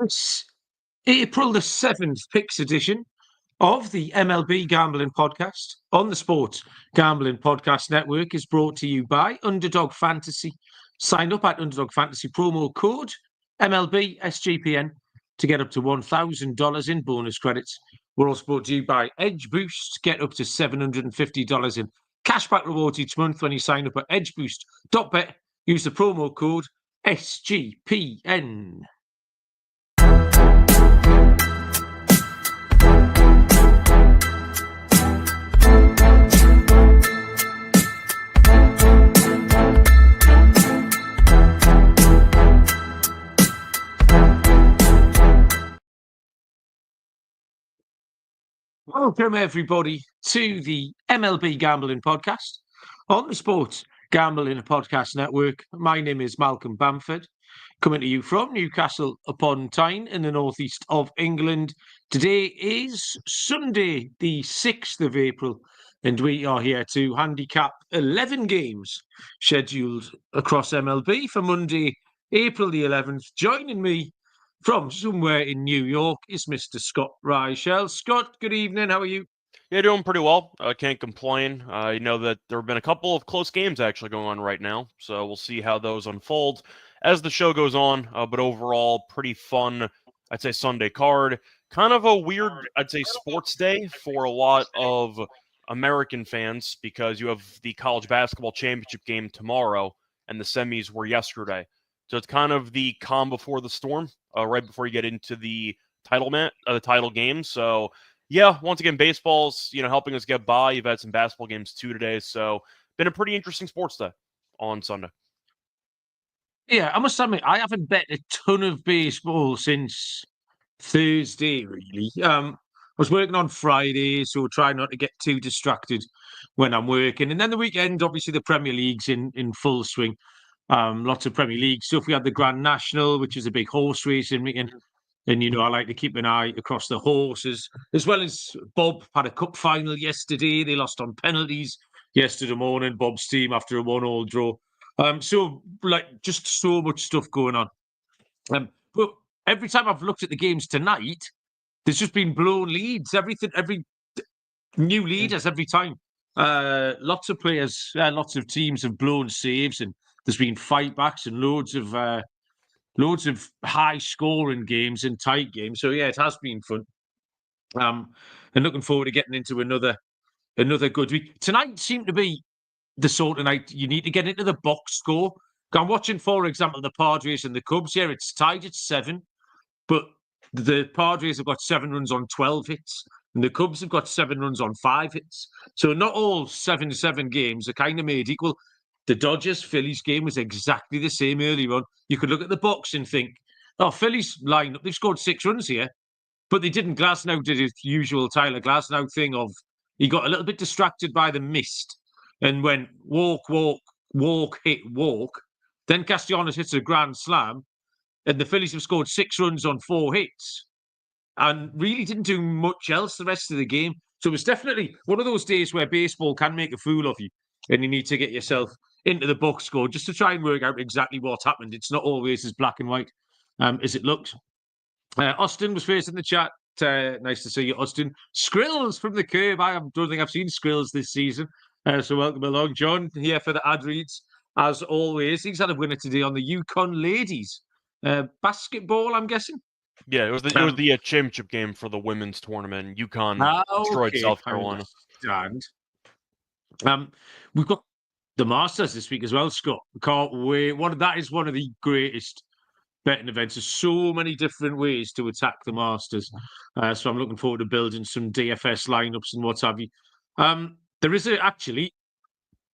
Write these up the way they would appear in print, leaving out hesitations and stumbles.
It's April the 7th, Picks edition of the MLB Gambling Podcast on the Sports Gambling Podcast Network is brought to you by Underdog Fantasy. Sign up at Underdog Fantasy, promo code MLB SGPN to get up to $1,000 in bonus credits. We're also brought to you by Edge Boost. Get up to $750 in cashback rewards each month when you sign up at edgeboost.bet. Use the promo code SGPN. Welcome, everybody, to the MLB Gambling Podcast on the Sports Gambling Podcast Network. My name is Malcolm Bamford, coming to you from Newcastle upon Tyne in the northeast of England. Today is Sunday, the 6th of April, and we are here to handicap 11 games scheduled across MLB for Monday, April the 11th. Joining me from somewhere in New York is Mr. Scott Reichel. Scott, good evening. How are you? Yeah, doing pretty well. I can't complain. You know that there have been a couple of close games actually going on right now, so we'll see how those unfold as the show goes on. But overall, pretty fun, I'd say, Sunday card. Kind of a weird, I'd say, sports day for a lot of American fans because you have the college basketball championship game tomorrow and the semis were yesterday. So it's kind of the calm before the storm, right before you get into the title game. So yeah, once again, baseball's helping us get by. You've had some basketball games too today, so been a pretty interesting sports day on Sunday. Yeah, I must admit, I haven't bet a ton of baseball since Thursday, really. I was working on Friday, so try not to get too distracted when I'm working. And then the weekend, obviously, the Premier League's in full swing. Lots of Premier League stuff. We had the Grand National, which is a big horse racing weekend. And, I like to keep an eye across the horses, as well as Bob had a cup final yesterday. They lost on penalties yesterday morning, Bob's team, after a 1-1 draw. So, just so much stuff going on. But every time I've looked at the games tonight, there's just been blown leads. Every new leaders every time. Lots of players, lots of teams have blown saves, and there's been fight backs and loads of high scoring games and tight games. So yeah, it has been fun. And looking forward to getting into another good week. Tonight seemed to be the sort of night you need to get into the box score. I'm watching, for example, the Padres and the Cubs. Yeah, it's tied at 7, but the Padres have got 7 runs on 12 hits, and the Cubs have got 7 runs on 5 hits. So not all 7-7 games are kind of made equal. The Dodgers-Phillies game was exactly the same early on. You could look at the box and think, oh, Phillies lineup, they've scored 6 runs here. But they didn't. Glasnow did his usual Tyler Glasnow thing of he got a little bit distracted by the mist and went walk, hit, walk. Then Castellanos hits a grand slam, and the Phillies have scored 6 runs on 4 hits and really didn't do much else the rest of the game. So it was definitely one of those days where baseball can make a fool of you, and you need to get yourself into the box score just to try and work out exactly what happened. It's not always as black and white as it looks. Austin was first in the chat. Nice to see you, Austin. Skrills from the curb. I don't think I've seen Skrills this season. So welcome along. John here for the ad reads, as always. He's had a winner today on the Yukon Ladies basketball, I'm guessing. Yeah, it was the championship game for the women's tournament. Yukon destroyed South Carolina. We've got the Masters this week as well, Scott. We can't wait. That is one of the greatest betting events. There's so many different ways to attack the Masters. So I'm looking forward to building some DFS lineups and what have you. There is actually,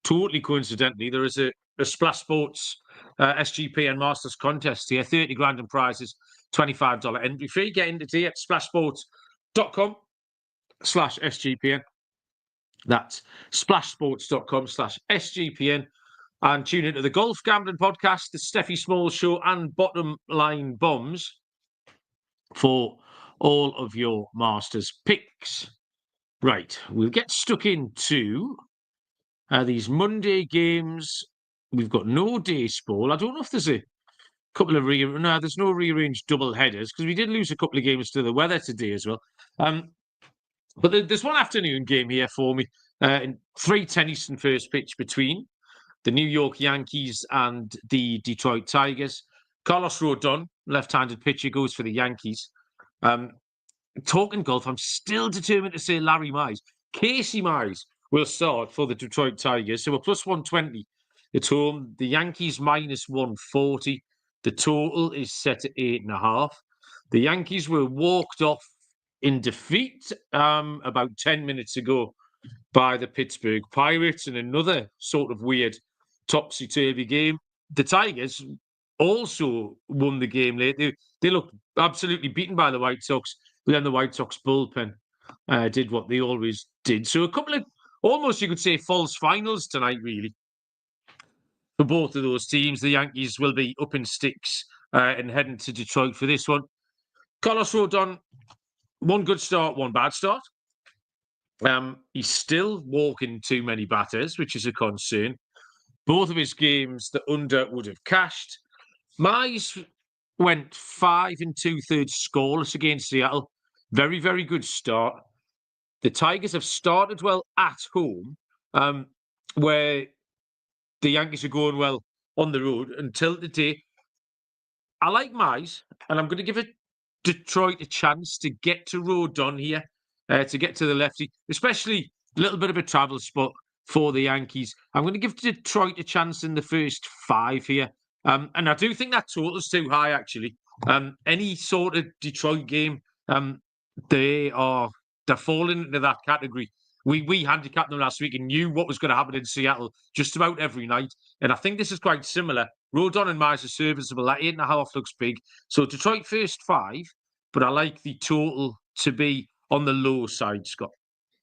totally coincidentally, there is a Splash Sports SGPN Masters contest here. 30 grand in prizes, $25 entry fee. Get in today at splashsports.com/SGPN. That's splashsports.com/SGPN. And tune into the Golf Gambling Podcast, the Steffi Small Show, and Bottom Line Bombs for all of your Masters picks. Right, we'll get stuck into these Monday games. We've got no day ball. I don't know if there's couple of no, there's no rearranged double headers because we did lose a couple of games to the weather today as well. But there's one afternoon game here for me. 3:10 Eastern first pitch between the New York Yankees and the Detroit Tigers. Carlos Rodon, left-handed pitcher, goes for the Yankees. Talking golf, I'm still determined to say Larry Mize. Casey Mize will start for the Detroit Tigers. So we're plus 120 at home. The Yankees minus 140. The total is set at 8.5. The Yankees were walked off in defeat about 10 minutes ago by the Pittsburgh Pirates in another sort of weird topsy-turvy game. The Tigers also won the game late. They looked absolutely beaten by the White Sox, but then the White Sox bullpen did what they always did. So a couple of, almost you could say, false finals tonight, really, for both of those teams. The Yankees will be up in sticks and heading to Detroit for this one. Carlos Rodon, one good start, one bad start. He's still walking too many batters, which is a concern. Both of his games, the under would have cashed. Mize went 5 2/3 scoreless against Seattle. Very, very good start. The Tigers have started well at home, where the Yankees are going well on the road until today. I like Mize, and I'm going to give Detroit a chance to get to Rodon here, to get to the lefty, especially a little bit of a travel spot for the Yankees. I'm going to give Detroit a chance in the first 5 here. And I do think that total's too high, actually. Any sort of Detroit game, they're falling into that category. We handicapped them last week and knew what was going to happen in Seattle just about every night. And I think this is quite similar. Rodon and Mize are serviceable. That 8.5 looks big. So Detroit first 5, but I like the total to be on the low side, Scott.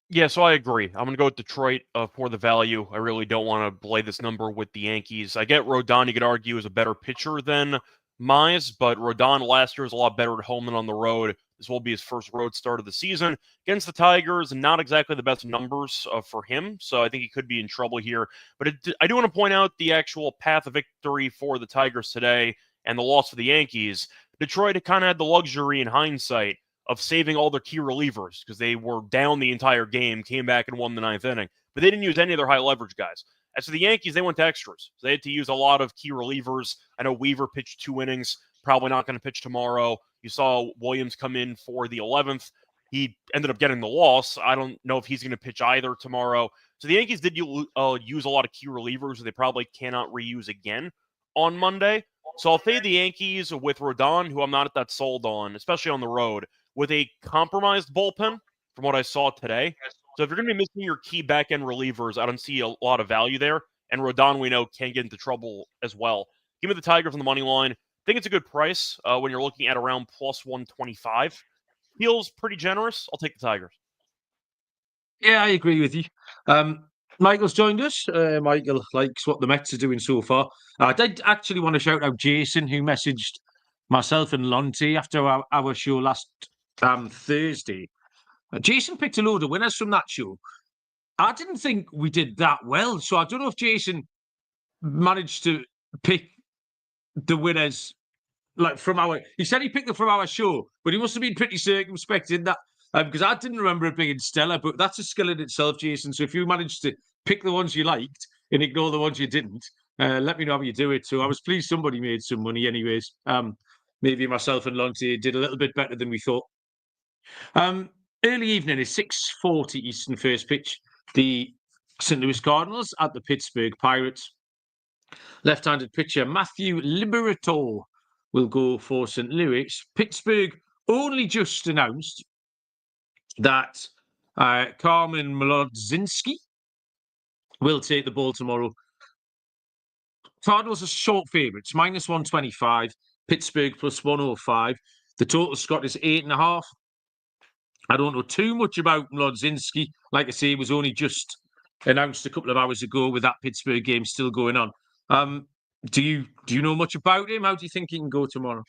Yeah, so I agree. I'm going to go with Detroit for the value. I really don't want to lay this number with the Yankees. I get Rodon, you could argue, is a better pitcher than Mize, but Rodon last year was a lot better at home than on the road. This will be his first road start of the season. Against the Tigers, not exactly the best numbers for him, so I think he could be in trouble here. But I do want to point out the actual path of victory for the Tigers today and the loss for the Yankees. Detroit kind of had the luxury in hindsight of saving all their key relievers because they were down the entire game, came back and won the 9th inning. But they didn't use any of their high leverage guys. As for the Yankees, they went to extras. So they had to use a lot of key relievers. I know Weaver pitched 2 innings, probably not going to pitch tomorrow. You saw Williams come in for the 11th. He ended up getting the loss. I don't know if he's going to pitch either tomorrow. So the Yankees did use a lot of key relievers they probably cannot reuse again on Monday. So I'll fade the Yankees with Rodon, who I'm not that sold on, especially on the road, with a compromised bullpen from what I saw today. So if you're going to be missing your key back-end relievers, I don't see a lot of value there. And Rodon, we know, can get into trouble as well. Give me the Tigers on the money line. I think it's a good price when you're looking at around plus 125. Feels pretty generous. I'll take the Tigers. Yeah, I agree with you. Michael's joined us. Michael likes what the Mets are doing so far. I did actually want to shout out Jason, who messaged myself and Lonte after our show last Thursday. Jason picked a load of winners from that show. I didn't think we did that well, so I don't know if Jason managed to pick the winners like from our. He said he picked them from our show, but he must have been pretty circumspect in that because I didn't remember it being stellar. But that's a skill in itself, Jason. So if you managed to pick the ones you liked and ignore the ones you didn't, let me know how you do it. So I was pleased somebody made some money, anyways. Maybe myself and Lonte did a little bit better than we thought. Early evening is 6:40 Eastern first pitch. The St. Louis Cardinals at the Pittsburgh Pirates. Left-handed pitcher Matthew Liberatore will go for St. Louis. Pittsburgh only just announced that Carmen Mlodzinski will take the ball tomorrow. Cardinals are short favourites, minus 125. Pittsburgh plus 105. The total, Scott, is 8.5. I don't know too much about Mlodzinski. Like I say, it was only just announced a couple of hours ago with that Pittsburgh game still going on. Do you know much about him? How do you think he can go tomorrow?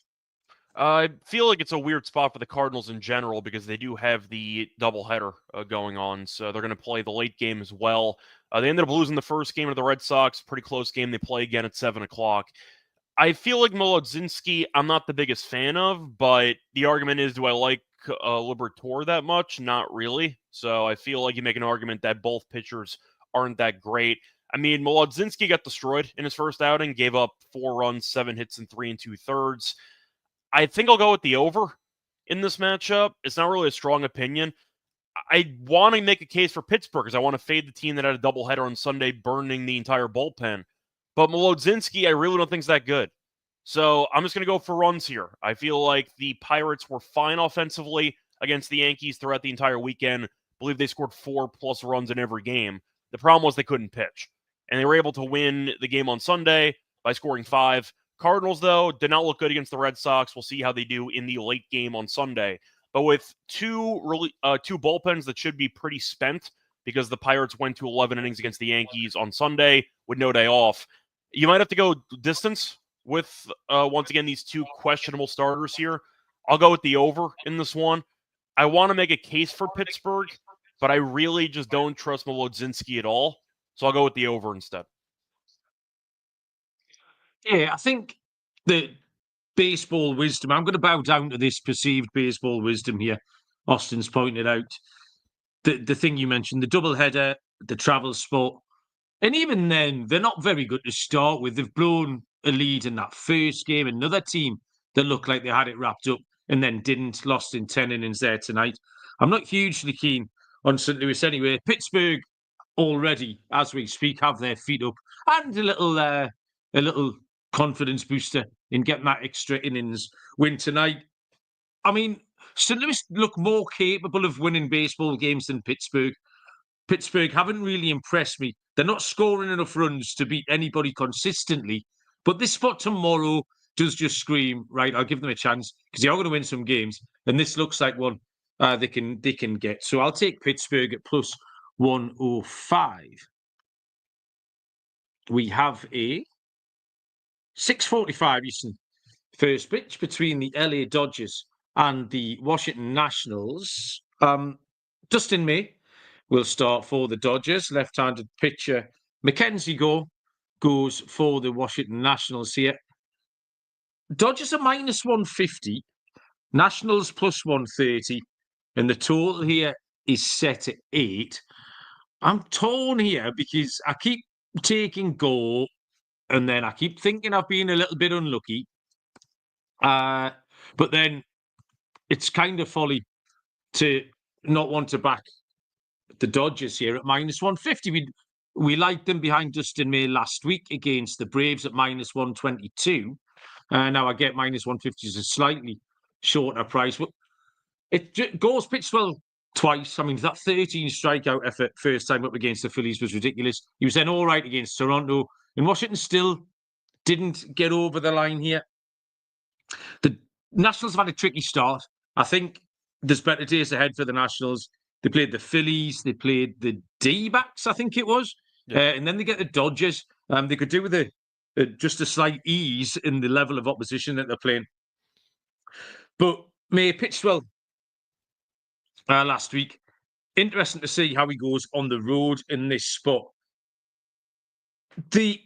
I feel like it's a weird spot for the Cardinals in general because they do have the doubleheader going on. So they're going to play the late game as well. They ended up losing the first game to the Red Sox. Pretty close game. They play again at 7 o'clock. I feel like Molodzinski, I'm not the biggest fan of, but the argument is, do I like Liberatore that much? Not really. So I feel like you make an argument that both pitchers aren't that great. I mean, Molodzinski got destroyed in his first outing, gave up 4 runs, 7 hits, and 3 2/3. I think I'll go with the over in this matchup. It's not really a strong opinion. I want to make a case for Pittsburgh because I want to fade the team that had a doubleheader on Sunday, burning the entire bullpen. But Molodzinski, I really don't think is that good. So I'm just going to go for runs here. I feel like the Pirates were fine offensively against the Yankees throughout the entire weekend. I believe they scored 4+ runs in every game. The problem was they couldn't pitch. And they were able to win the game on Sunday by scoring 5. Cardinals, though, did not look good against the Red Sox. We'll see how they do in the late game on Sunday. But with two bullpens that should be pretty spent because the Pirates went to 11 innings against the Yankees on Sunday with no day off, you might have to go distance with, once again, these two questionable starters here. I'll go with the over in this one. I want to make a case for Pittsburgh, but I really just don't trust Molodzinski at all. So I'll go with the over instead. Yeah, I think the baseball wisdom, I'm going to bow down to this perceived baseball wisdom here. Austin's pointed out the thing you mentioned, the doubleheader, the travel spot. And even then, they're not very good to start with. They've blown a lead in that first game. Another team that looked like they had it wrapped up and then didn't, lost in 10 innings there tonight. I'm not hugely keen on St. Louis anyway. Pittsburgh already, as we speak, have their feet up and a little confidence booster in getting that extra innings win tonight. I mean, St. Louis look more capable of winning baseball games than Pittsburgh. Pittsburgh haven't really impressed me. They're not scoring enough runs to beat anybody consistently. But this spot tomorrow does just scream, right, I'll give them a chance because they are going to win some games. And this looks like one they can get. So I'll take Pittsburgh at plus 105. We have a 6:45 Eastern first pitch between the LA Dodgers and the Washington Nationals. Dustin May will start for the Dodgers. Left-handed pitcher Mackenzie Gore goes for the Washington Nationals here. Dodgers are minus 150, Nationals plus 130, and the total here is set at 8. I'm torn here because I keep taking Gore, and then I keep thinking I've been a little bit unlucky. But then it's kind of folly to not want to back the Dodgers here at minus 150. We liked them behind Dustin May last week against the Braves at minus 122. Now I get minus 150 is a slightly shorter price. But it goes pitched well twice. I mean, that 13 strikeout effort first time up against the Phillies was ridiculous. He was then all right against Toronto. And Washington still didn't get over the line here. The Nationals have had a tricky start. I think there's better days ahead for the Nationals. They played the Phillies. They played the D-backs, I think it was. Yeah. And then they get the Dodgers. They could do with just a slight ease in the level of opposition that they're playing. But May pitched well last week. Interesting to see how he goes on the road in this spot. The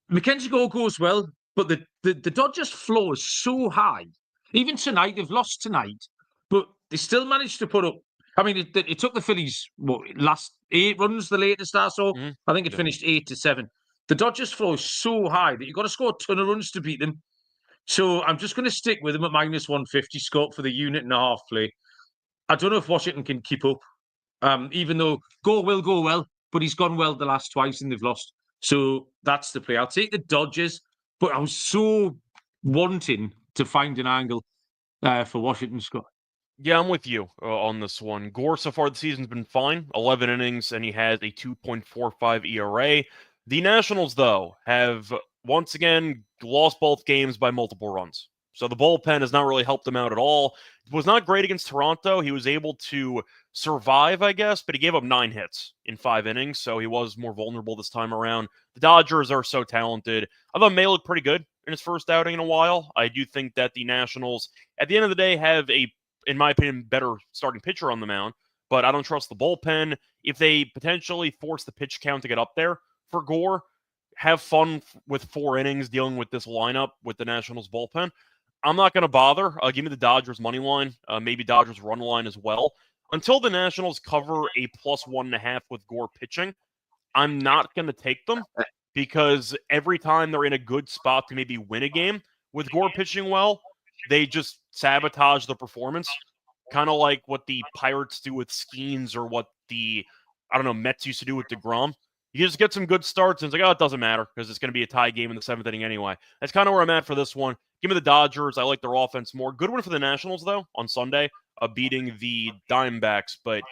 Mackenzie Gore goes well, but the Dodgers' floor is so high. Even tonight, they've lost tonight, but they still managed to put up. I mean, it took the Phillies last 8 runs, the latest I saw. I think it finished 8-7. The Dodgers' floor is so high that you've got to score a ton of runs to beat them. So I'm just going to stick with them at minus 150 scope for the unit and a half play. I don't know if Washington can keep up, even though Gore will go well, but he's gone well the last twice and they've lost. So that's the play. I'll take the Dodgers, but I was so wanting to find an angle for Washington, Scott. Yeah, I'm with you on this one. Gore so far this season's been fine, 11 innings, and he has a 2.45 ERA. The Nationals, though, have once again lost both games by multiple runs. So the bullpen has not really helped him out at all. It was not great against Toronto. He was able to survive, I guess, but he gave up 9 hits in 5 innings, so he was more vulnerable this time around. The Dodgers are so talented. I thought May looked pretty good in his first outing in a while. I do think that the Nationals, at the end of the day, have in my opinion, better starting pitcher on the mound, but I don't trust the bullpen. If they potentially force the pitch count to get up there for Gore, have fun with 4 innings dealing with this lineup with the Nationals bullpen. I'm not going to bother. Give me the Dodgers money line, maybe Dodgers run line as well. Until the Nationals cover a +1.5 with Gore pitching, I'm not going to take them because every time they're in a good spot to maybe win a game with Gore pitching well, they just sabotage the performance. Kind of like what the Pirates do with Skeens or what the, Mets used to do with DeGrom. You just get some good starts, and it's like, oh, it doesn't matter because it's going to be a tie game in the 7th inning anyway. That's kind of where I'm at for this one. Give me the Dodgers. I like their offense more. Good one for the Nationals, though, on Sunday, beating the Diamondbacks. But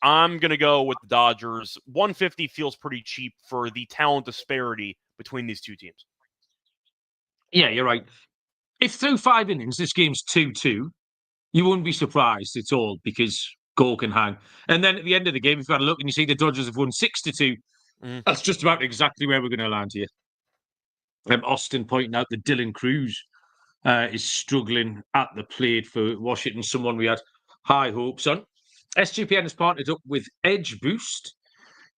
I'm going to go with the Dodgers. 150 feels pretty cheap for the talent disparity between these two teams. Yeah, you're right. If through 5 innings this game's 2-2, you wouldn't be surprised at all because goal can hang. And then at the end of the game, if you had a look and you see the Dodgers have won 6-2, that's just about exactly where we're going to land here. Austin pointing out that Dylan Cruz is struggling at the plate for Washington, someone we had high hopes on. SGPN has partnered up with Edge Boost,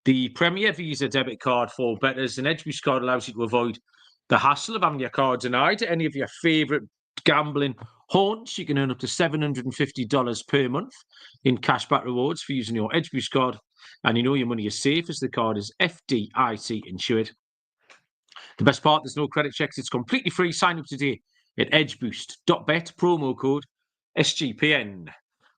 the Premier Visa debit card for bettors. An Edge Boost card allows you to avoid the hassle of having your card denied at any of your favourite gambling haunts. You can earn up to $750 per month in cashback rewards for using your Edge Boost card. And you know your money is safe as the card is FDIC insured. The best part, there's no credit checks. It's completely free. Sign up today at edgeboost.bet, promo code SGPN.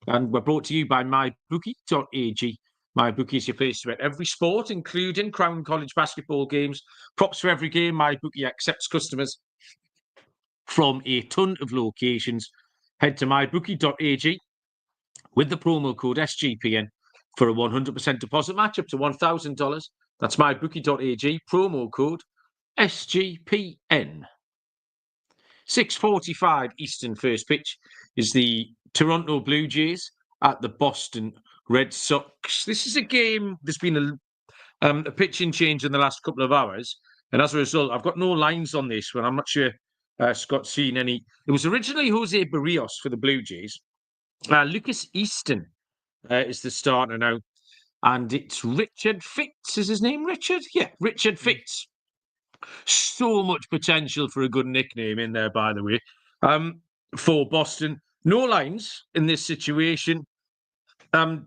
And we're brought to you by mybookie.ag. MyBookie is your place to bet every sport, including Crown College basketball games. Props for every game. MyBookie accepts customers from a ton of locations. Head to mybookie.ag with the promo code SGPN for a 100% deposit match up to $1,000. That's mybookie.ag, promo code SGPN. 6:45 Eastern first pitch is the Toronto Blue Jays at the Boston Red Sox. This is a game, there's been a pitching change in the last couple of hours. And as a result, I've got no lines on this one. I'm not sure Scott's seen any. It was originally Jose Barrios for the Blue Jays. Lucas Easton is the starter now. And it's Richard Fitz. Is his name Richard? Yeah, Richard Fitz. So much potential for a good nickname in there, by the way. For Boston, no lines in this situation.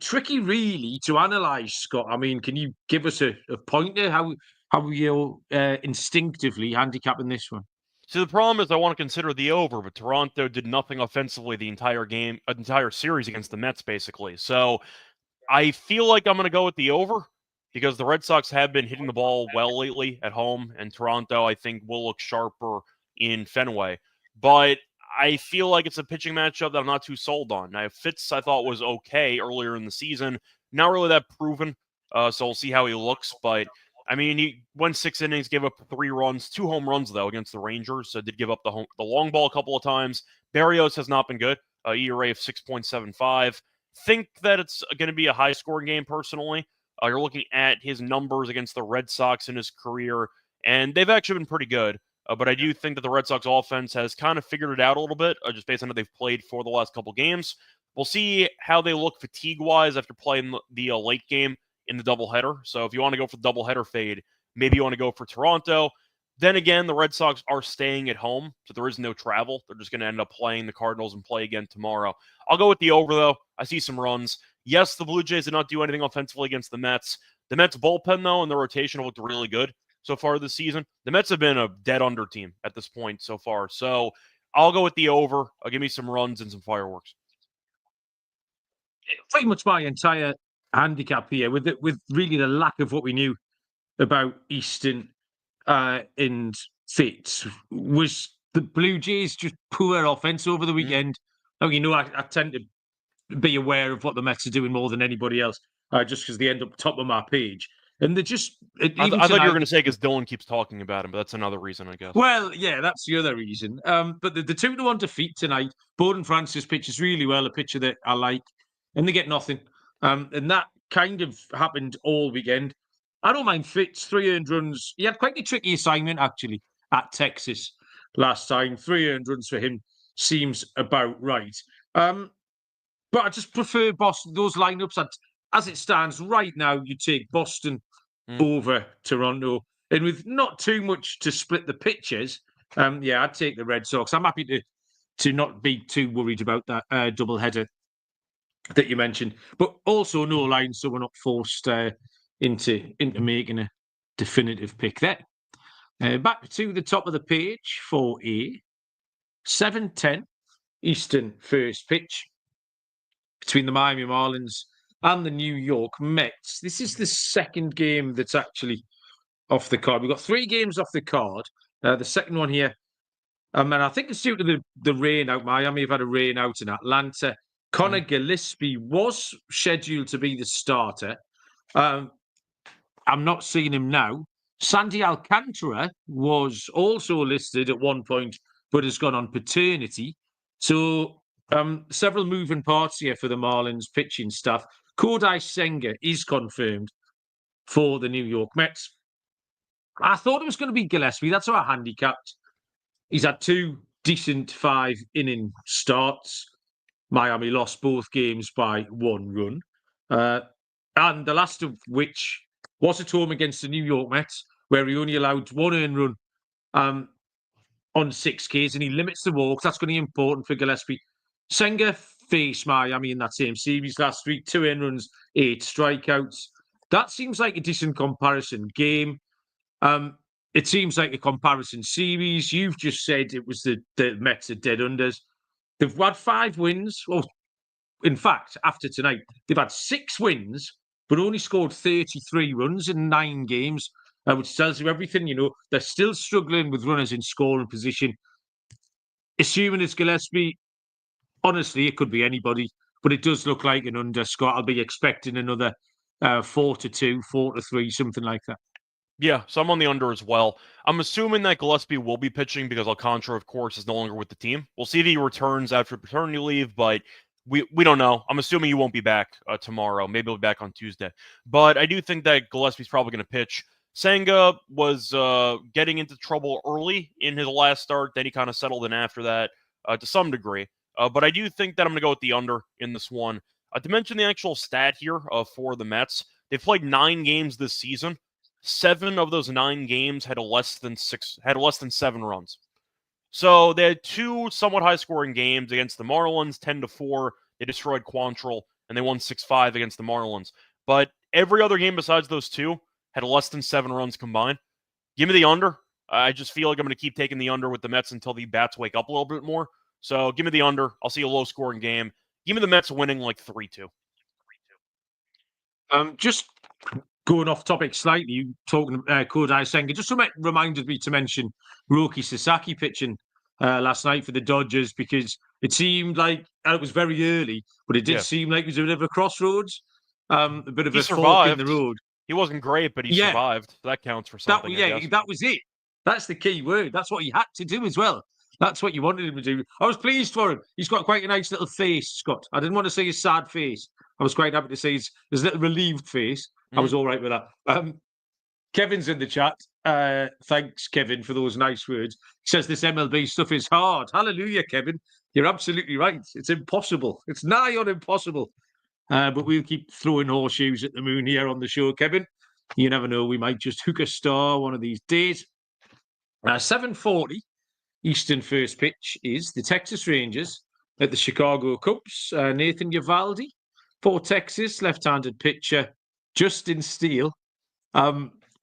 Tricky, really, to analyse, Scott. I mean, can you give us a pointer? How you're instinctively handicapping this one? See, the problem is I want to consider the over, but Toronto did nothing offensively the entire series against the Mets, basically. So I feel like I'm going to go with the over because the Red Sox have been hitting the ball well lately at home, and Toronto, I think, will look sharper in Fenway. But I feel like it's a pitching matchup that I'm not too sold on. Now, Fitz, I thought, was okay earlier in the season. Not really that proven, so we'll see how he looks. But, I mean, he went 6 innings, gave up 3 runs, 2 home runs, though, against the Rangers. So did give up the long ball a couple of times. Barrios has not been good, ERA of 6.75. Think that it's going to be a high-scoring game, personally. You're looking at his numbers against the Red Sox in his career, and they've actually been pretty good. But I do think that the Red Sox offense has kind of figured it out a little bit, just based on how they've played for the last couple games. We'll see how they look fatigue-wise after playing the late game in the doubleheader. So if you want to go for the doubleheader fade, maybe you want to go for Toronto. Then again, the Red Sox are staying at home, so there is no travel. They're just going to end up playing the Cardinals and play again tomorrow. I'll go with the over, though. I see some runs. Yes, the Blue Jays did not do anything offensively against the Mets. The Mets bullpen, though, and the rotation looked really good so far this season. The Mets have been a dead under team at this point so far. So I'll go with the over. Give me some runs and some fireworks. Pretty much my entire handicap here, with really the lack of what we knew about Easton and Fitz, was the Blue Jays just poor offense over the weekend. Now, I tend to be aware of what the Mets are doing more than anybody else, just because they end up top of my page. And they just... I thought you were going to say because Dylan keeps talking about him, but that's another reason, I guess. Well, yeah, that's the other reason. But the 2-1 defeat tonight, Bowden Francis pitches really well, a pitcher that I like, and they get nothing. And that kind of happened all weekend. I don't mind Fitz, 3 earned runs. He had quite a tricky assignment, actually, at Texas last time. 3 earned runs for him seems about right. But I just prefer Boston, those lineups. As it stands right now, you take Boston over Toronto. And with not too much to split the pitches, I'd take the Red Sox. I'm happy to not be too worried about that double header that you mentioned, but also no line, so we're not forced into making a definitive pick there. Back to the top of the page for a 7:10 Eastern first pitch between the Miami Marlins and the New York Mets. This is the second game that's actually off the card. We've got 3 games off the card. The second one here, and I think it's due to the rain out. Miami have had a rain out in Atlanta. Connor Gillespie was scheduled to be the starter. I'm not seeing him now. Sandy Alcantara was also listed at one point, but has gone on paternity. So several moving parts here for the Marlins pitching staff. Kodai Senga is confirmed for the New York Mets. I thought it was going to be Gillespie. That's how I handicapped. He's had 2 decent 5-inning starts. Miami lost both games by 1 run. And the last of which was at home against the New York Mets, where he only allowed 1 earned run on 6 Ks, and he limits the walks. That's going to be important for Gillespie. Senga faced Miami in that same series last week, 2 earned runs, 8 strikeouts. That seems like a decent comparison game. It seems like a comparison series. You've just said it was the Mets are dead unders. They've had 5 wins. Well, in fact, after tonight, they've had 6 wins, but only scored 33 runs in 9 games, which tells you everything. You know, they're still struggling with runners in scoring position. Assuming it's Gillespie, honestly, it could be anybody, but it does look like an under, Scott. I'll be expecting another 4-2, 4-3, something like that. Yeah, so I'm on the under as well. I'm assuming that Gillespie will be pitching because Alcantara, of course, is no longer with the team. We'll see if he returns after paternity leave, but we don't know. I'm assuming he won't be back tomorrow. Maybe he'll be back on Tuesday. But I do think that Gillespie's probably going to pitch. Senga was getting into trouble early in his last start. Then he kind of settled in after that to some degree. But I do think that I'm going to go with the under in this one. To mention the actual stat here for the Mets, they've played 9 games this season. 7 of those 9 games had less than 7 runs. So they had 2 somewhat high-scoring games against the Marlins, 10-4. They destroyed Quantrill, and they won 6-5 against the Marlins. But every other game besides those 2 had less than 7 runs combined. Give me the under. I just feel like I'm going to keep taking the under with the Mets until the bats wake up a little bit more. So give me the under. I'll see a low-scoring game. Give me the Mets winning like 3-2. Just going off topic slightly, talking Kodai Senga, just reminded me to mention Roki Sasaki pitching last night for the Dodgers, because it seemed like it was very early, but it did seem like it was a bit of a crossroads, a bit of a fork in the road. He wasn't great, but he survived. That counts for something. That was it. That's the key word. That's what he had to do as well. That's what you wanted him to do. I was pleased for him. He's got quite a nice little face, Scott. I didn't want to say his sad face. I was quite happy to say his little relieved face. I was all right with that. Kevin's in the chat. Thanks, Kevin, for those nice words. He says this MLB stuff is hard. Hallelujah, Kevin. You're absolutely right. It's impossible. It's nigh on impossible. But we'll keep throwing horseshoes at the moon here on the show, Kevin. You never know. We might just hook a star one of these days. 7:40 Eastern first pitch is the Texas Rangers at the Chicago Cubs. Nathan Eovaldi for Texas, left-handed pitcher. Justin Steele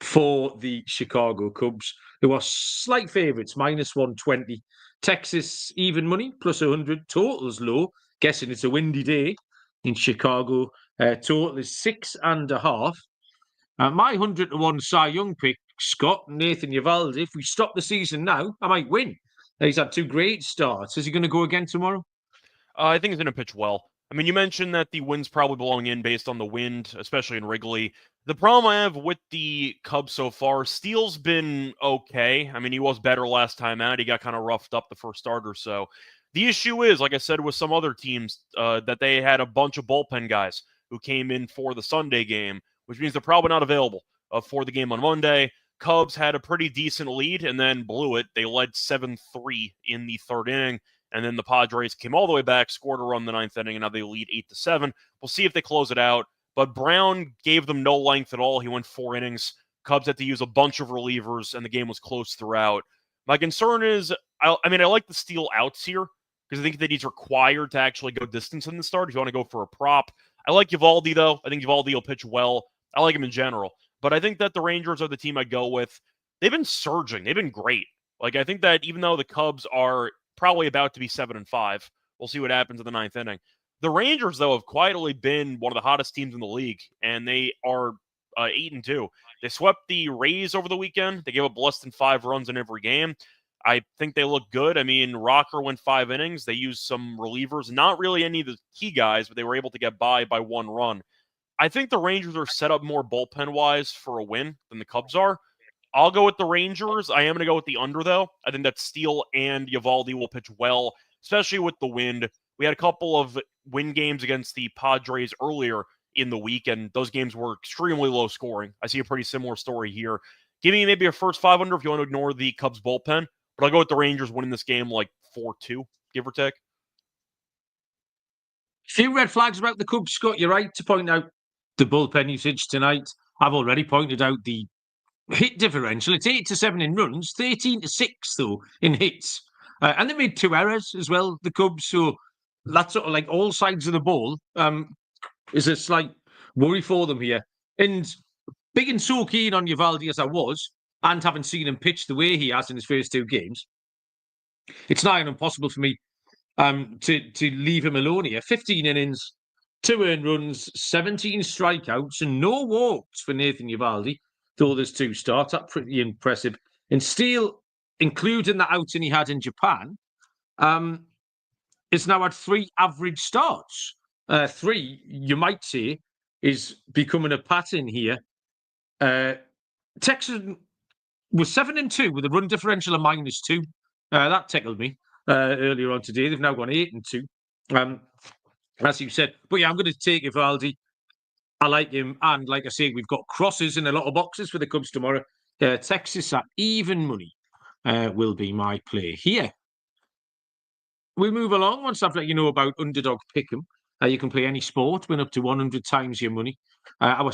for the Chicago Cubs, who are slight favourites, -120. Texas even money, +100. Total's low. Guessing it's a windy day in Chicago. Total is 6.5. My 100-1 Cy Young pick, Scott, Nathan Eovaldi. If we stop the season now, I might win. He's had 2 great starts. Is he going to go again tomorrow? I think he's going to pitch well. I mean, you mentioned that the wind's probably blowing in based on the wind, especially in Wrigley. The problem I have with the Cubs so far, Steele's been okay. I mean, he was better last time out. He got kind of roughed up the first start or so. The issue is, like I said with some other teams, that they had a bunch of bullpen guys who came in for the Sunday game, which means they're probably not available for the game on Monday. Cubs had a pretty decent lead and then blew it. They led 7-3 in the 3rd inning. And then the Padres came all the way back, scored a run in the 9th inning, and now they lead 8-7. We'll see if they close it out. But Brown gave them no length at all. He went 4 innings, Cubs had to use a bunch of relievers, and the game was close throughout. My concern is, I like the steal outs here, because I think that he's required to actually go distance in the start if you want to go for a prop. I like Eovaldi, though. I think Eovaldi will pitch well. I like him in general. But I think that the Rangers are the team I'd go with. They've been surging. They've been great. Like, I think that even though the Cubs are probably about to be 7-5, we'll see what happens in the 9th inning. The Rangers, though, have quietly been one of the hottest teams in the league, and they are 8-2. They swept the Rays over the weekend. They gave up less than 5 runs in every game. I think they look good. I mean, Rocker went 5 innings. They used some relievers, not really any of the key guys, but they were able to get by 1 run. I think the Rangers are set up more bullpen-wise for a win than the Cubs are. I'll go with the Rangers. I am going to go with the under, though. I think that Steele and Eovaldi will pitch well, especially with the wind. We had a couple of win games against the Padres earlier in the week, and those games were extremely low scoring. I see a pretty similar story here. Give me maybe a first 500 if you want to ignore the Cubs bullpen, but I'll go with the Rangers winning this game like 4-2, give or take. Few red flags about the Cubs, Scott. You're right to point out the bullpen usage tonight. I've already pointed out the hit differential. It's 8-7 in runs, 13-6 though in hits, and they made 2 errors as well, the Cubs. So that's sort of like all sides of the ball is a slight worry for them here. And being so keen on Eovaldi as I was, and having seen him pitch the way he has in his first 2 games, it's nigh on impossible for me to leave him alone here. 15 innings, 2 earned runs, 17 strikeouts, and no walks for Nathan Eovaldi. Though there's 2 starts, that's pretty impressive. And Steele, including the outing he had in Japan, is now at 3 average starts. 3, you might say, is becoming a pattern here. Texas was 7-2 with a run differential of -2. That tickled me earlier on today. They've now gone 8-2, as you said. But yeah, I'm going to take Eovaldi. I like him, and like I say, we've got crosses in a lot of boxes for the Cubs tomorrow. Texas at even money will be my play here. We move along. Once I've let you know about Underdog Pick'em, you can play any sport, win up to 100 times your money. Our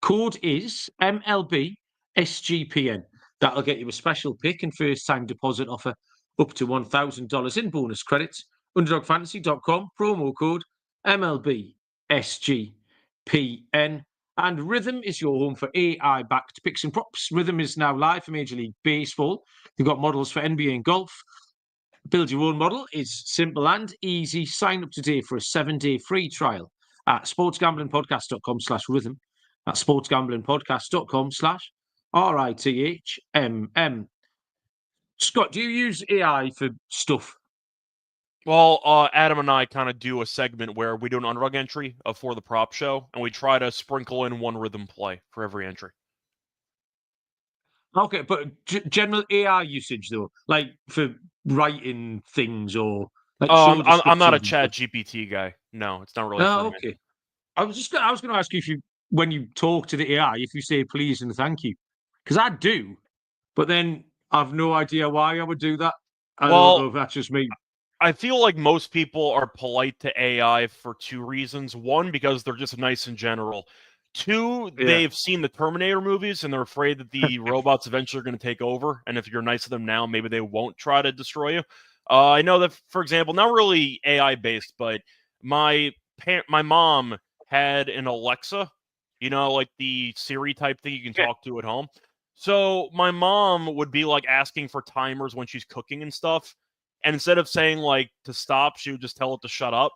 code is MLB SGPN. That'll get you a special pick and first-time deposit offer up to $1,000 in bonus credits. UnderdogFantasy.com, promo code MLB SGPN. And Rhythm is your home for AI-backed picks and props. Rhythm is now live for Major League Baseball. They've got models for NBA and golf. Build your own model is simple and easy. Sign up today for a 7-day free trial at sportsgamblingpodcast.com/rhythm. That's sportsgamblingpodcast.com/RITHMM. Scott, do you use AI for stuff? Well, Adam and I kind of do a segment where we do an underdog entry for the prop show, and we try to sprinkle in one rhythm play for every entry. Okay, but general AI usage though, like for writing things or like I'm not a Chat GPT guy. No, it's not really. Okay. I was going to ask you if you, when you talk to the AI, if you say please and thank you, because I do, but then I've no idea why I would do that. I don't know if that's just me. I feel like most people are polite to AI for 2 reasons. 1, because they're just nice in general. 2, they've seen the Terminator movies and they're afraid that the robots eventually are going to take over. And if you're nice to them now, maybe they won't try to destroy you. I know that, for example, not really AI based, but my mom had an Alexa, like the Siri type thing you can talk to at home. So my mom would be like asking for timers when she's cooking and stuff. And instead of saying like to stop, she would just tell it to shut up.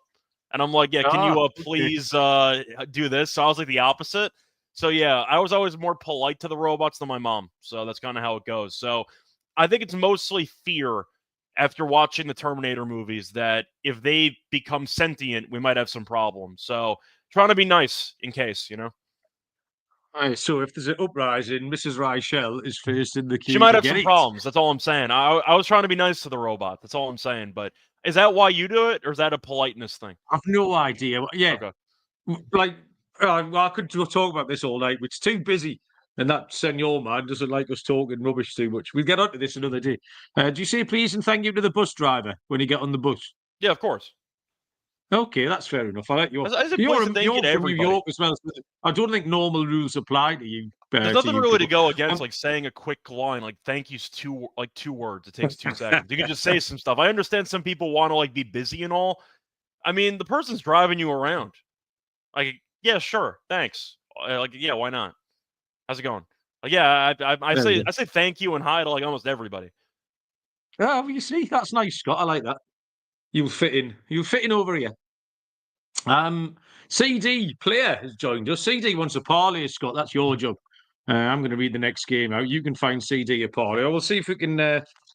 And I'm like, yeah, can you please do this? So I was like the opposite. So yeah, I was always more polite to the robots than my mom. So that's kind of how it goes. So I think it's mostly fear after watching the Terminator movies that if they become sentient, we might have some problems. So trying to be nice in case, Right, so if there's an uprising, Mrs. Reichel is first in the queue. She might have some problems. That's all I'm saying. I was trying to be nice to the robot. That's all I'm saying. But is that why you do it, or is that a politeness thing? I've no idea. Yeah. Okay. Like, well, I could talk about this all night, but it's too busy. And that senor man doesn't like us talking rubbish too much. We'll get onto this another day. Do you say please and thank you to the bus driver when you get on the bus? Yeah, of course. Okay, that's fair enough. I like your. You're from New York as well. I don't think normal rules apply to you. There's to nothing you really to people. go against, like saying a quick line, like thank you's two words. It takes 2 seconds. You can just say some stuff. I understand some people want to like be busy and all. I mean, the person's driving you around. Like, yeah, sure, thanks. Like, yeah, why not? How's it going? Like, yeah, I say thank you and hi to like almost everybody. Oh, you see, that's nice, Scott. I like that. You'll fit in. You'll fit in over here. CD player has joined us. CD wants a parlay, Scott. That's your job. I'm going to read the next game out. You can find CD a parlay. We'll see if we can.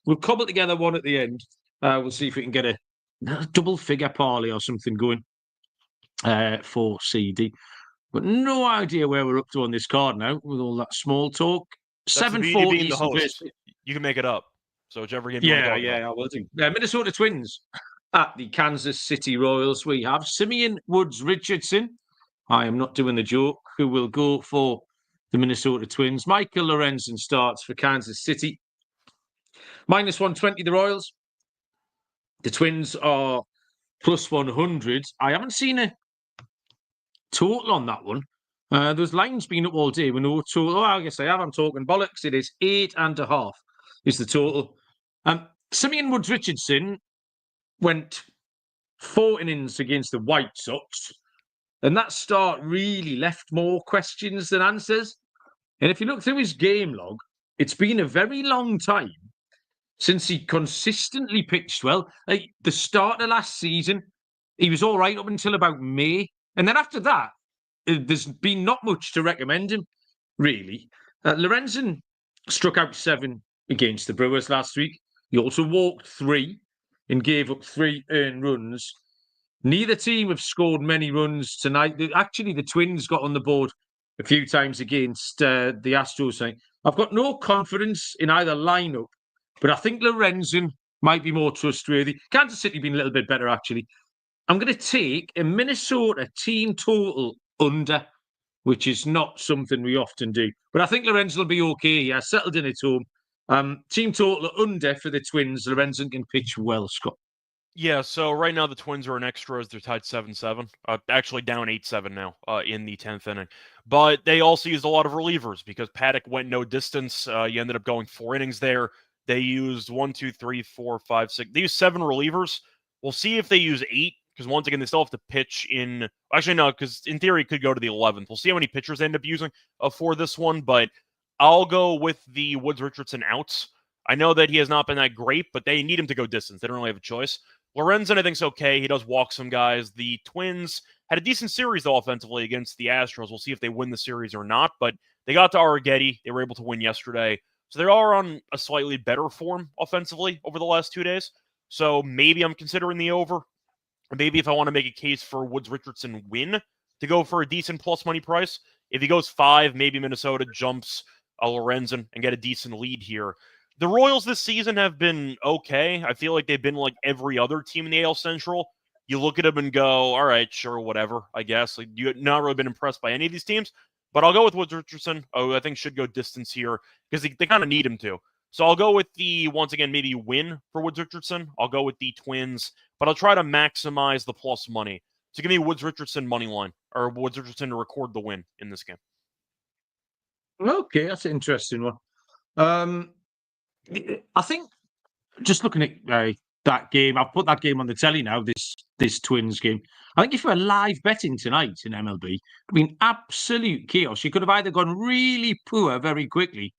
We'll cobble together one at the end. We'll see if we can get a double figure parlay or something going for CD. But no idea where we're up to on this card now with all that small talk. That's the beauty of 7:40 being the is the first. host. You can make it up. So whichever game you want to Yeah, talk about. I will do. Minnesota Twins at the Kansas City Royals. We have Simeon Woods Richardson. I am not doing the joke. Who will go for the Minnesota Twins? Michael Lorenzen starts for Kansas City. -120 the Royals. The Twins are +100. I haven't seen a total on that one. Those lines been up all day with no total. Oh, I guess I have. I'm talking bollocks. It is 8.5 is the total. Simeon Woods Richardson went 4 innings against the White Sox, and that start really left more questions than answers. And if you look through his game log, it's been a very long time since he consistently pitched well. Like the start of last season, he was all right up until about May. And then after that, there's been not much to recommend him, really. Lorenzen struck out 7 against the Brewers last week. He also walked 3 and gave up 3 earned runs. Neither team have scored many runs tonight. Actually, the Twins got on the board a few times against the Astros. I've got no confidence in either lineup, but I think Lorenzen might be more trustworthy. Kansas City been a little bit better, actually. I'm going to take a Minnesota team total under, which is not something we often do. But I think Lorenzen will be okay. He has settled in at home. Team total under for the Twins. Lorenzen can pitch well, Scott. Yeah, so right now the Twins are in extras. They're tied 7-7. Actually down 8-7 now in the 10th inning. But they also used a lot of relievers because Paddock went no distance. He ended up going 4 innings there. They used 1, 2, 3, 4, 5, 6. They used 7 relievers. We'll see if they use 8 because once again, they still have to pitch in. Actually, no, because in theory, it could go to the 11th. We'll see how many pitchers they end up using for this one. But I'll go with the Woods Richardson outs. I know that he has not been that great, but they need him to go distance. They don't really have a choice. Lorenzen, I think, is okay. He does walk some guys. The Twins had a decent series, though, offensively against the Astros. We'll see if they win the series or not, but they got to Arrighetti. They were able to win yesterday. So they are on a slightly better form offensively over the last 2 days. So maybe I'm considering the over. Maybe if I want to make a case for Woods Richardson win to go for a decent plus money price. If he goes 5, maybe Minnesota jumps Lorenzen and get a decent lead here. The Royals this season have been okay. I feel like they've been like every other team in the AL Central. You look at them and go, all right, sure, whatever, I guess. Like, you've not really been impressed by any of these teams. But I'll go with Woods Richardson. Oh, I think should go distance here because they kind of need him to. So I'll go with the, once again, maybe win for Woods Richardson. I'll go with the Twins, but I'll try to maximize the plus money. So give me Woods Richardson money line, or Woods Richardson to record the win in this game. Okay, that's an interesting one. I think just looking at that game, I've put that game on the telly now. This Twins game. I think if you were live betting tonight in MLB, it'd been absolute chaos. You could have either gone really poor very quickly,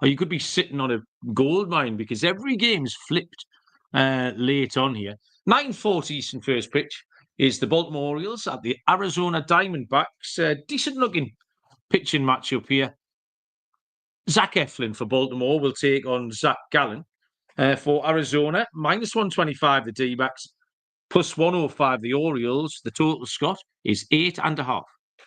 or you could be sitting on a gold mine because every game's flipped late on here. 9:40 Eastern first pitch is the Baltimore Orioles at the Arizona Diamondbacks. Decent looking pitching matchup here. Zach Eflin for Baltimore will take on Zach Gallen for Arizona. -125 the D-backs, +105 the Orioles. The total, Scott, is 8.5.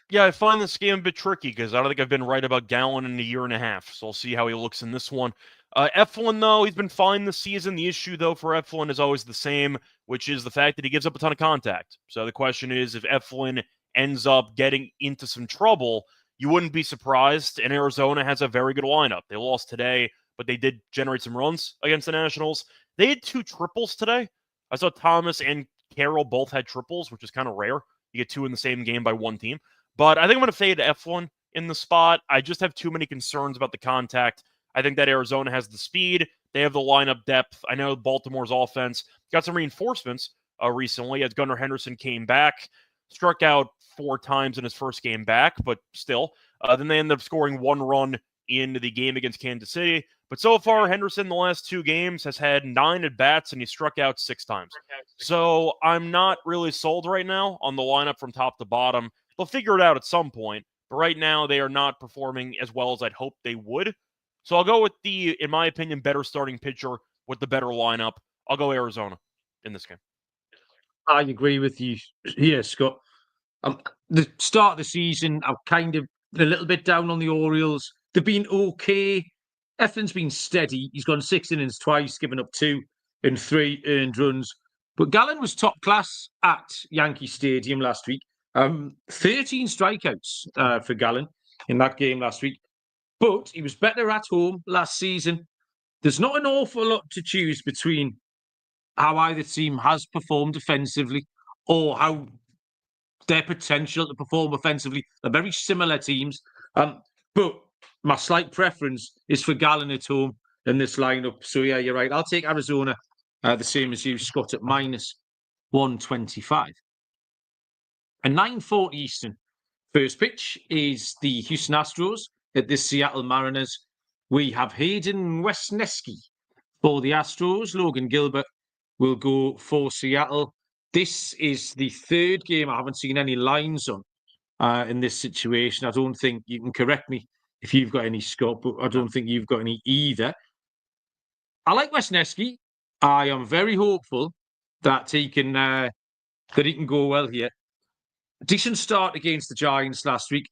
Yeah, I find this game a bit tricky because I don't think I've been right about Gallen in a year and a half. So I'll see how he looks in this one. Eflin, though, he's been fine this season. The issue, though, for Eflin is always the same, which is the fact that he gives up a ton of contact. So the question is, if Eflin ends up getting into some trouble, you wouldn't be surprised. And Arizona has a very good lineup. They lost today, but they did generate some runs against the Nationals. They had 2 triples today. I saw Thomas and Carroll both had triples, which is kind of rare. You get 2 in the same game by one team. But I think I'm going to fade Eflin in the spot. I just have too many concerns about the contact. I think that Arizona has the speed. They have the lineup depth. I know Baltimore's offense got some reinforcements recently as Gunnar Henderson came back, struck out 4 times in his first game back, but still. Then they ended up scoring 1 run in the game against Kansas City. But so far, Henderson, the last 2 games, has had 9 at-bats, and he struck out 6 times. So I'm not really sold right now on the lineup from top to bottom. They'll figure it out at some point. But right now, they are not performing as well as I'd hope they would. So I'll go with the, in my opinion, better starting pitcher with the better lineup. I'll go Arizona in this game. I agree with you here, Scott. The start of the season, I'm kind of a little bit down on the Orioles. They've been okay. Eflin's been steady. He's gone 6 innings twice, given up 2 and 3 earned runs. But Gallen was top class at Yankee Stadium last week. 13 strikeouts for Gallen in that game last week. But he was better at home last season. There's not an awful lot to choose between how either team has performed offensively or how their potential to perform offensively. They're very similar teams. But my slight preference is for Gallen at home in this lineup. So, yeah, you're right. I'll take Arizona, the same as you, Scott, at minus 125. And 9:40 Eastern. First pitch is the Houston Astros at the Seattle Mariners. We have Hayden Wesneski for the Astros. Logan Gilbert will go for Seattle. This is the 3rd game I haven't seen any lines on in this situation. I don't think you can correct me if you've got any, Scott, but I don't think you've got any either. I like Wesneski. I am very hopeful that he can go well here. Decent start against the Giants last week.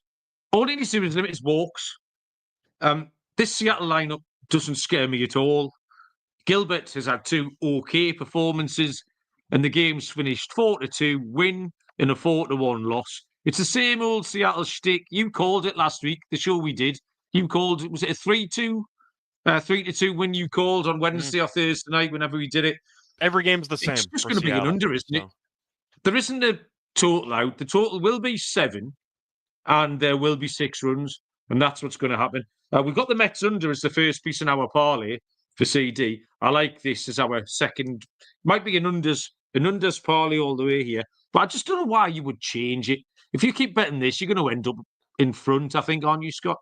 All he needs to do is limit his walks. This Seattle lineup doesn't scare me at all. Gilbert has had 2 okay performances, and the game's finished 4-2 win and a 4-1 loss. It's the same old Seattle shtick. You called it last week, the show we did. You called it, was it a 3-2? 3-2 win you called on Wednesday or Thursday night, whenever we did it. Every game's the same. It's just going to be an under, isn't it? So. There isn't a total out. The total will be 7, and there will be 6 runs, and that's what's going to happen. We've got the Mets under as the first piece in our parlay for CD. I like this as our second. Might be an unders parlay all the way here, but I just don't know why you would change it. If you keep betting this, you're going to end up in front, I think, aren't you, Scott?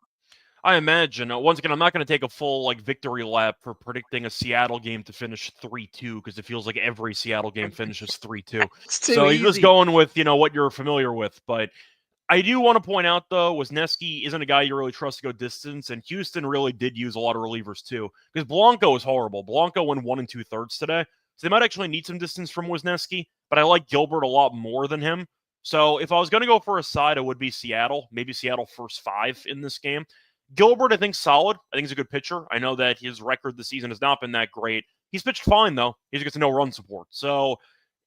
I imagine. Once again, I'm not going to take a full victory lap for predicting a Seattle game to finish 3-2 because it feels like every Seattle game finishes 3-2. So you're just going with what you're familiar with. But I do want to point out, though, Wesneski isn't a guy you really trust to go distance, and Houston really did use a lot of relievers, too, because Blanco is horrible. Blanco went 1 2/3 today, so they might actually need some distance from Wesneski, but I like Gilbert a lot more than him. So if I was going to go for a side, it would be Seattle, maybe Seattle first 5 in this game. Gilbert, I think, solid. I think he's a good pitcher. I know that his record this season has not been that great. He's pitched fine, though. He just gets no run support. So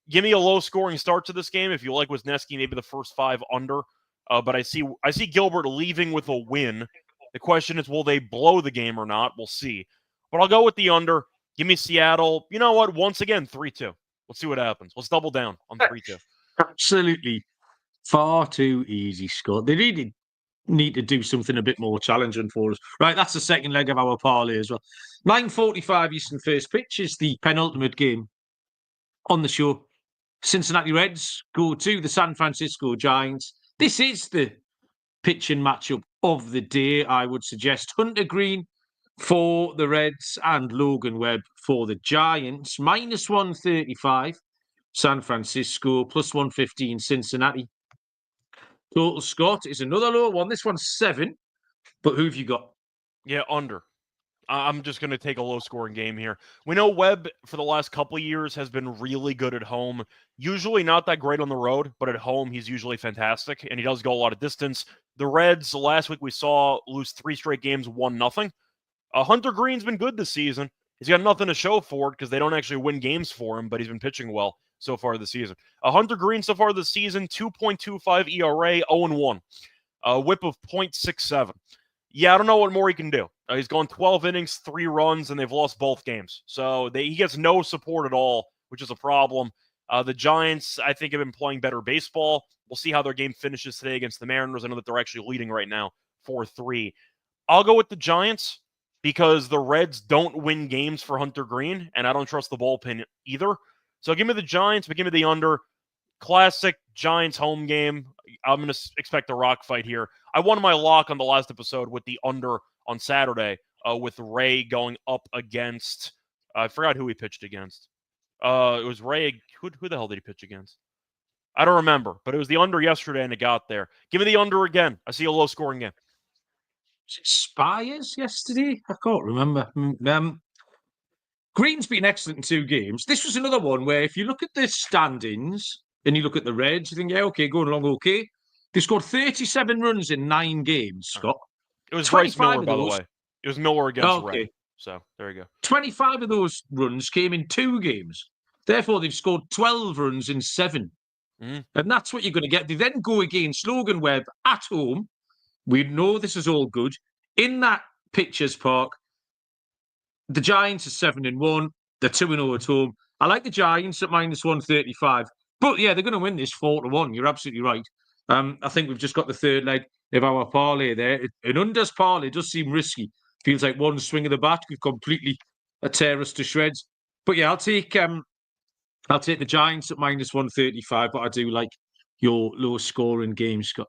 give me a low-scoring start to this game. If you like Wesneski, maybe the first 5 under. But I see Gilbert leaving with a win. The question is, will they blow the game or not? We'll see. But I'll go with the under. Give me Seattle. You know what? Once again, 3-2. Let's see what happens. Let's double down on 3-2. Absolutely. Far too easy, Scott. They really need to do something a bit more challenging for us. Right, that's the second leg of our parlay as well. 9:45 Eastern first pitch is the penultimate game on the show. Cincinnati Reds go to the San Francisco Giants. This is the pitching matchup of the day, I would suggest. Hunter Green for the Reds and Logan Webb for the Giants. Minus 135 San Francisco, plus 115 Cincinnati. Total, Scott, is another low one. This one's 7, but who have you got? Yeah, under. I'm just going to take a low-scoring game here. We know Webb, for the last couple of years, has been really good at home. Usually not that great on the road, but at home, he's usually fantastic, and he does go a lot of distance. The Reds, last week we saw lose 3 straight games, 1-0. Hunter Green's been good this season. He's got nothing to show for it because they don't actually win games for him, but he's been pitching well so far this season. Hunter Green so far this season, 2.25 ERA, 0-1. Whip of 0.67. Yeah, I don't know what more he can do. He's gone 12 innings, 3 runs, and they've lost both games. So he gets no support at all, which is a problem. The Giants, I think, have been playing better baseball. We'll see how their game finishes today against the Mariners. I know that they're actually leading right now, 4-3. I'll go with the Giants because the Reds don't win games for Hunter Green, and I don't trust the bullpen either. So give me the Giants, but give me the under. Classic Giants home game. I'm going to expect a rock fight here. I won my lock on the last episode with the under on Saturday with Ray going up against I forgot who he pitched against. It was Ray. Who the hell did he pitch against? I don't remember, but it was the under yesterday and it got there. Give me the under again. I see a low-scoring game. Was it Spires yesterday? I can't remember. Green's been excellent in 2 games. This was another one where if you look at the standings and you look at the Reds, you think, yeah, okay, going along okay. They scored 37 runs in 9 games, Scott. It was Bryce Miller, by the way. It was Miller against Ray. So there you go. 25 of those runs came in 2 games. Therefore, they've scored 12 runs in 7. And that's what you're going to get. They then go against Logan Webb at home. We know this is all good. In that Pitchers Park, the Giants are 7-1. They're 2-0 at home. I like the Giants at -135. But yeah, they're going to win this 4-1. You're absolutely right. I think we've just got the third leg of our parlay there. An unders parlay does seem risky. Feels like one swing of the bat could completely tear us to shreds. But yeah, I'll take the Giants at -135. But I do like your low scoring game, Scott.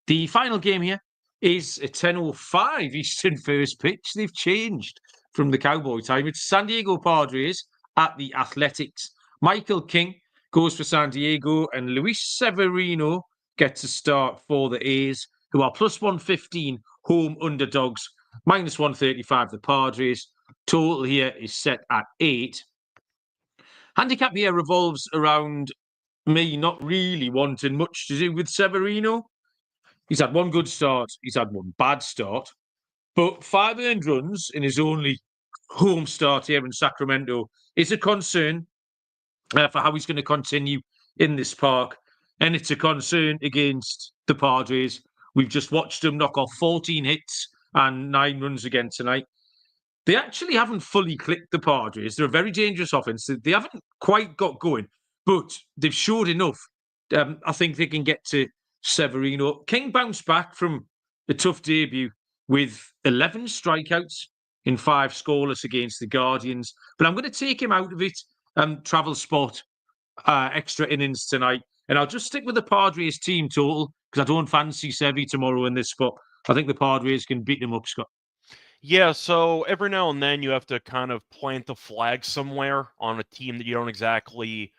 The final game here is a 10:05 Eastern first pitch. They've changed from the Cowboy time. It's San Diego Padres at the Athletics. Michael King goes for San Diego, and Luis Severino gets a start for the A's, who are +115 home underdogs, -135 the Padres. Total here is set at 8. Handicap here revolves around me not really wanting much to do with Severino. He's had one good start. He's had one bad start. But 5 earned runs in his only home start here in Sacramento is a concern for how he's going to continue in this park. And it's a concern against the Padres. We've just watched them knock off 14 hits and 9 runs again tonight. They actually haven't fully clicked, the Padres. They're a very dangerous offense. They haven't quite got going, but they've showed enough. I think they can get to Severino. King bounced back from a tough debut with 11 strikeouts in 5 scoreless against the Guardians. But I'm going to take him out of it. Travel spot, extra innings tonight. And I'll just stick with the Padres team total because I don't fancy Sevy tomorrow in this spot. I think the Padres can beat them up, Scott. Yeah, so every now and then you have to kind of plant a flag somewhere on a team that you don't exactly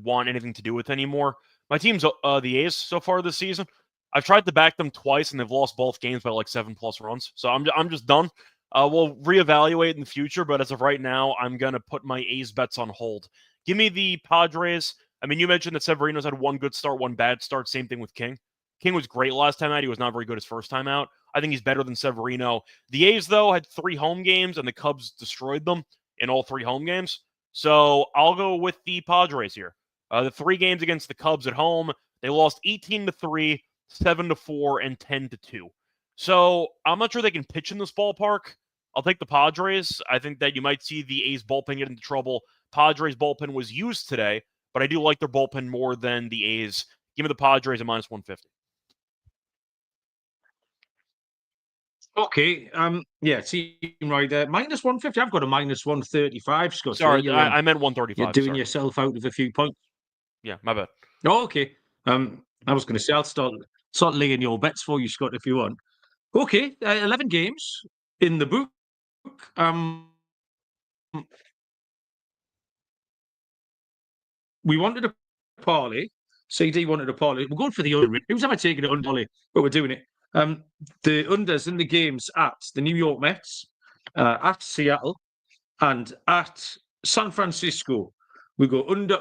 want anything to do with anymore. My team's the A's so far this season. I've tried to back them twice, and they've lost both games by like 7+ runs. So I'm just done. We'll reevaluate in the future, but as of right now, I'm going to put my A's bets on hold. Give me the Padres. I mean, you mentioned that Severino's had one good start, one bad start. Same thing with King. King was great last time out. He was not very good his first time out. I think he's better than Severino. The A's, though, had 3 home games, and the Cubs destroyed them in all 3 home games. So I'll go with the Padres here. The 3 games against the Cubs at home, they lost 18-3, 7-4, and 10-2. So I'm not sure they can pitch in this ballpark. I'll take the Padres. I think that you might see the A's bullpen get into trouble. Padres bullpen was used today, but I do like their bullpen more than the A's. Give me the Padres at -150. Okay. Yeah, team right there. -150. I've got a -135, Scott. Sorry, I meant 135. You're doing yourself out of a few points. Yeah, my bad. Oh, okay. I was going to say I'll start laying your bets for you, Scott, if you want. Okay, 11 games in the book. We wanted a parlay. CD wanted a parlay. We're going for the under. Who's ever taken it under parlay? But we're doing it. The unders in the games at the New York Mets, at Seattle, and at San Francisco. We go under.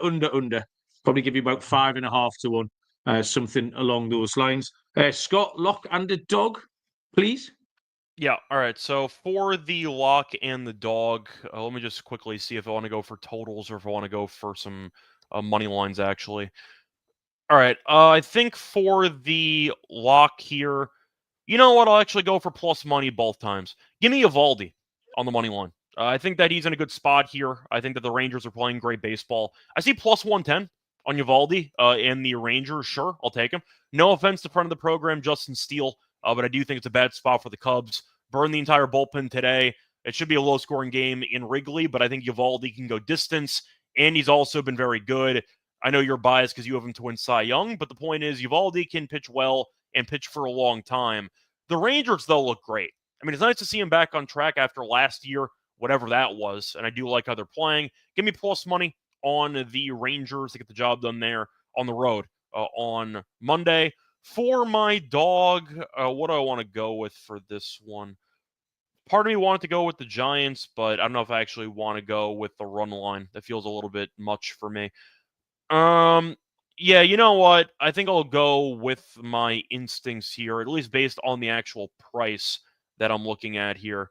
Probably give you about 5.5 to 1, something along those lines. Scott, lock and a dog, please. Yeah, all right. So for the lock and the dog, let me just quickly see if I want to go for totals or if I want to go for some money lines, actually. All right. I think for the lock here, you know what? I'll actually go for plus money both times. Give me Eovaldi on the money line. I think that he's in a good spot here. I think that the Rangers are playing great baseball. I see plus 110 on Eovaldi and the Rangers. Sure, I'll take him. No offense to front of the program, Justin Steele. but I do think it's a bad spot for the Cubs. Burn the entire bullpen today. It should be a low-scoring game in Wrigley, but I think Eovaldi can go distance, and he's also been very good. I know you're biased because you have him to win Cy Young, but the point is Eovaldi can pitch well and pitch for a long time. The Rangers, though, look great. I mean, it's nice to see him back on track after last year, whatever that was, and I do like how they're playing. Give me plus money on the Rangers to get the job done there on the road on Monday. For my dog, what do I want to go with for this one? Part of me wanted to go with the Giants, but I don't know if I actually want to go with the run line. That feels a little bit much for me. Yeah, you know what? I think I'll go with my instincts here, at least based on the actual price that I'm looking at here.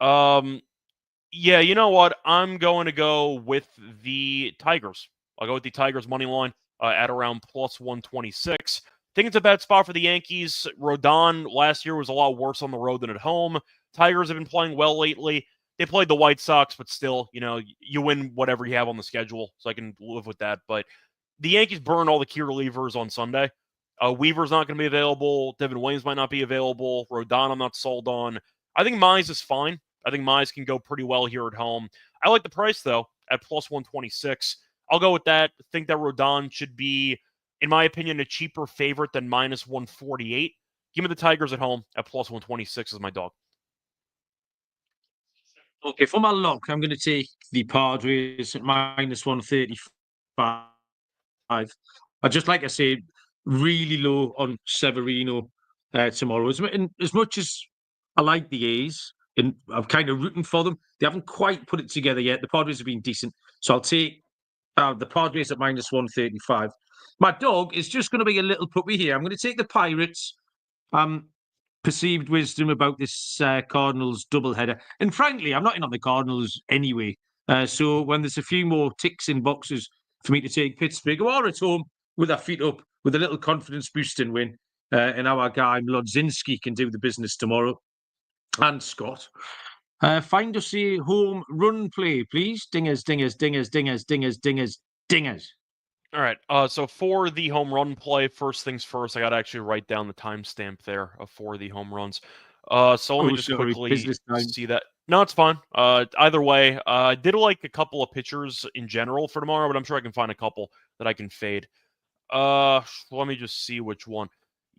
Yeah, you know what? I'm going to go with the Tigers. I'll go with the Tigers money line at around plus 126. Think it's a bad spot for the Yankees. Rodon last year was a lot worse on the road than at home. Tigers have been playing well lately. They played the White Sox, but still, you win whatever you have on the schedule, so I can live with that. But the Yankees burn all the key relievers on Sunday. Weaver's not going to be available. Devin Williams might not be available. Rodon, I'm not sold on. I think Mize is fine. I think Mize can go pretty well here at home. I like the price, though, at plus 126. I'll go with that. I think that Rodon should be, in my opinion, a cheaper favorite than minus 148. Give me the Tigers at home at plus 126 as my dog. Okay, for my lock, I'm going to take the Padres at minus 135. I just, like I said, really low on Severino tomorrow. As much as I like the A's, and I'm kind of rooting for them, they haven't quite put it together yet. The Padres have been decent. So I'll take the Padres at minus 135. My dog is just going to be a little puppy here. I'm going to take the Pirates. Perceived wisdom about this Cardinals doubleheader. And frankly, I'm not in on the Cardinals anyway. So when there's a few more ticks in boxes for me to take Pittsburgh, or at home with our feet up, with a little confidence boosting win, and our guy Mlodzinski can do the business tomorrow. And Scott. Find us a home run play, please. Dingers, dingers, dingers, dingers, dingers, dingers, dingers. All right. So for the home run play, first things first, I got to actually write down the timestamp there for the home runs. So let me just quickly see that. No, it's fine. Either way, I did like a couple of pitchers in general for tomorrow, but I'm sure I can find a couple that I can fade. Let me just see which one.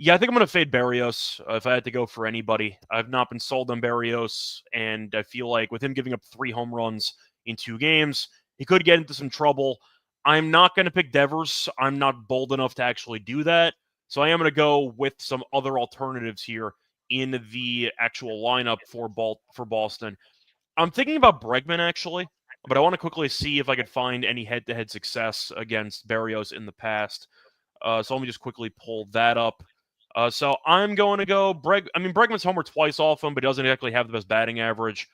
Yeah, I think I'm going to fade Berrios if I had to go for anybody. I've not been sold on Berrios, and I feel like with him giving up 3 home runs in 2 games, he could get into some trouble. I'm not going to pick Devers. I'm not bold enough to actually do that. So I am going to go with some other alternatives here in the actual lineup for Boston. I'm thinking about Bregman, actually, but I want to quickly see if I could find any head-to-head success against Berrios in the past. So let me just quickly pull that up. So I'm going to go Bregman's homer twice off him, but he doesn't exactly have the best batting average.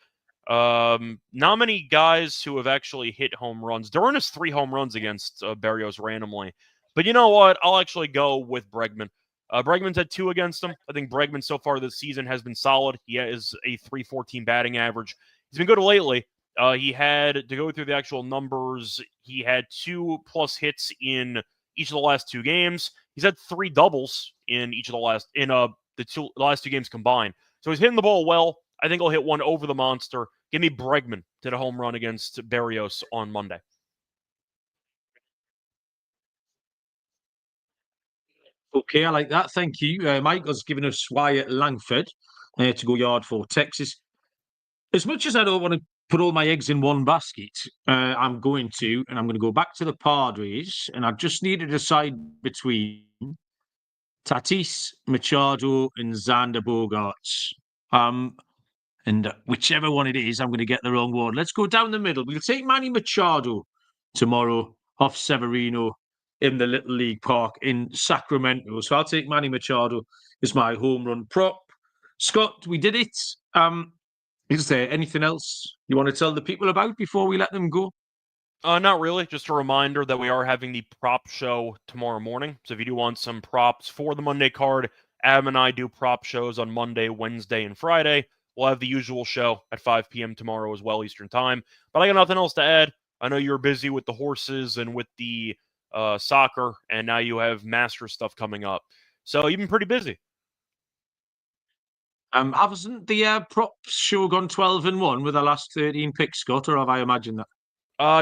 Not many guys who have actually hit home runs. Duran has 3 home runs against Berrios randomly. But you know what? I'll actually go with Bregman. Bregman's had 2 against him. I think Bregman so far this season has been solid. He has a .314 batting average. He's been good lately. He had, to go through the actual numbers, he had 2+ hits in each of the last 2 games. He's had 3 doubles in each of the last the last 2 games combined. So he's hitting the ball well. I think I'll hit one over the monster. Give me Bregman to the home run against Berrios on Monday. Okay, I like that. Thank you. Michael's given us Wyatt Langford to go yard for Texas. As much as I don't want to put all my eggs in one basket, I'm going to, and I'm going to go back to the Padres, and I just need to decide between Tatis, Machado, and Xander Bogaerts. And whichever one it is, I'm going to get the wrong one. Let's go down the middle. We'll take Manny Machado tomorrow off Severino in the Little League Park in Sacramento. So I'll take Manny Machado as my home run prop. Scott, we did it. Is there anything else you want to tell the people about before we let them go? Not really. Just a reminder that we are having the prop show tomorrow morning. So if you do want some props for the Monday card, Adam and I do prop shows on Monday, Wednesday, and Friday. We'll have the usual show at 5 p.m. tomorrow as well, Eastern Time. But I got nothing else to add. I know you're busy with the horses and with the soccer, and now you have Masters stuff coming up. So you've been pretty busy. Hasn't the props show gone 12-1 with the last 13 picks, Scott, or have I imagined that?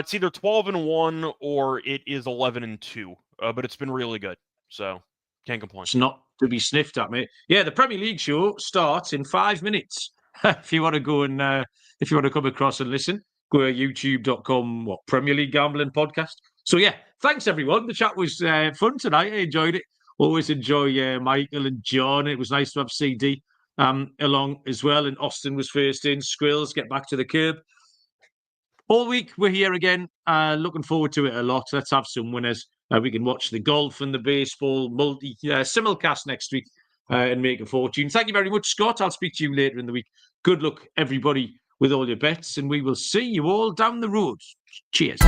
It's either 12-1 or it is 11-2, but it's been really good, so can't complain. It's not to be sniffed at, mate. Yeah, the Premier League show starts in 5 minutes. If you want to go and if you want to come across and listen, go to youtube.com, Premier League Gambling Podcast. So yeah, thanks everyone. The chat was fun tonight. I enjoyed it. Always enjoy Michael and John. It was nice to have CD along as well. And Austin was first in. Skrills, get back to the curb. All week we're here again. Looking forward to it a lot. Let's have some winners. We can watch the golf and the baseball simulcast next week and make a fortune. Thank you very much, Scott. I'll speak to you later in the week. Good luck, everybody, with all your bets, and we will see you all down the road. Cheers.